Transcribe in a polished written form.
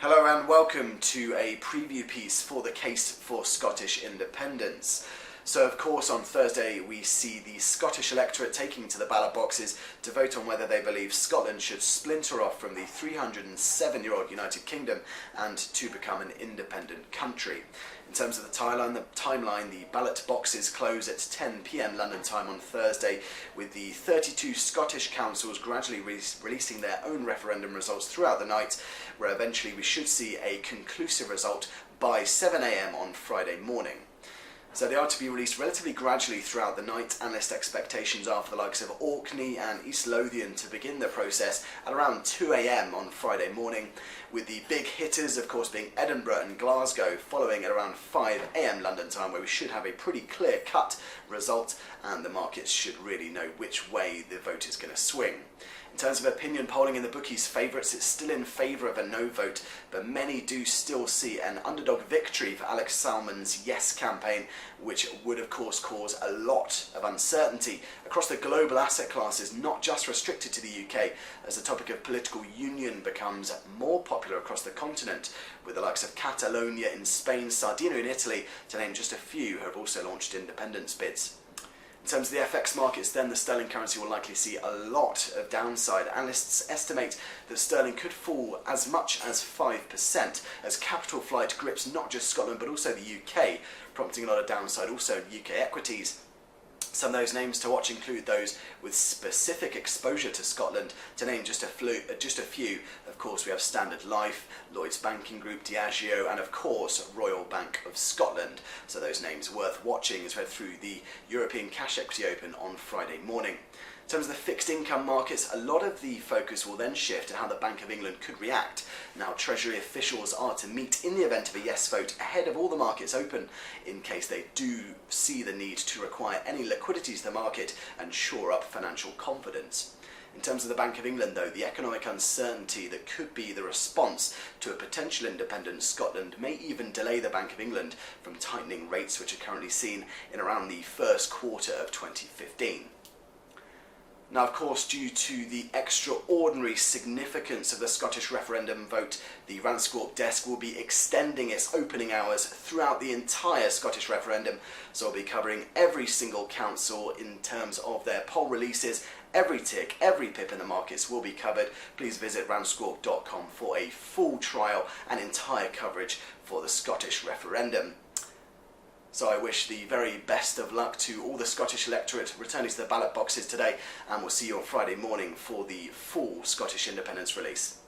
Hello and welcome to a preview piece for the case for Scottish independence. So of course on Thursday we see the Scottish electorate taking to the ballot boxes to vote on whether they believe Scotland should splinter off from the 307-year-old United Kingdom and to become an independent country. In terms of the timeline, the ballot boxes close at 10 p.m. London time on Thursday, with the 32 Scottish councils gradually releasing their own referendum results throughout the night, where eventually we should see a conclusive result by 7 a.m. on Friday morning. So they are to be released relatively gradually throughout the night. Analyst expectations are for the likes of Orkney and East Lothian to begin the process at around 2 a.m. on Friday morning, with the big hitters of course being Edinburgh and Glasgow following at around 5 a.m. London time, where we should have a pretty clear-cut result and the markets should really know which way the vote is going to swing. In terms of opinion polling in the bookies' favourites, it's still in favour of a no vote, but many do still see an underdog victory for Alex Salmond's Yes campaign, which would of course cause a lot of uncertainty across the global asset classes, not just restricted to the UK, as the topic of political union becomes more popular across the continent, with the likes of Catalonia in Spain, Sardinia in Italy, to name just a few, who have also launched independence bids. In terms of the FX markets, then, the sterling currency will likely see a lot of downside. Analysts estimate that sterling could fall as much as 5% as capital flight grips not just Scotland but also the UK, prompting a lot of downside also in UK equities. Some of those names to watch include those with specific exposure to Scotland. To name just a few, of course we have Standard Life, Lloyds Banking Group, Diageo, and of course Royal Bank of Scotland. So those names worth watching as we head through the European Cash Equity Open on Friday morning. In terms of the fixed income markets, a lot of the focus will then shift to how the Bank of England could react. Now, Treasury officials are to meet in the event of a yes vote ahead of all the markets open, in case they do see the need to require any liquidity to the market and shore up financial confidence. In terms of the Bank of England, though, the economic uncertainty that could be the response to a potential independent Scotland may even delay the Bank of England from tightening rates, which are currently seen in around the first quarter of 2015. Now, of course, due to the extraordinary significance of the Scottish referendum vote, the Randscorp desk will be extending its opening hours throughout the entire Scottish referendum, so we'll be covering every single council in terms of their poll releases. Every tick, every pip in the markets will be covered. Please visit randscorp.com for a full trial and entire coverage for the Scottish referendum. So I wish the very best of luck to all the Scottish electorate returning to the ballot boxes today, and we'll see you on Friday morning for the full Scottish independence release.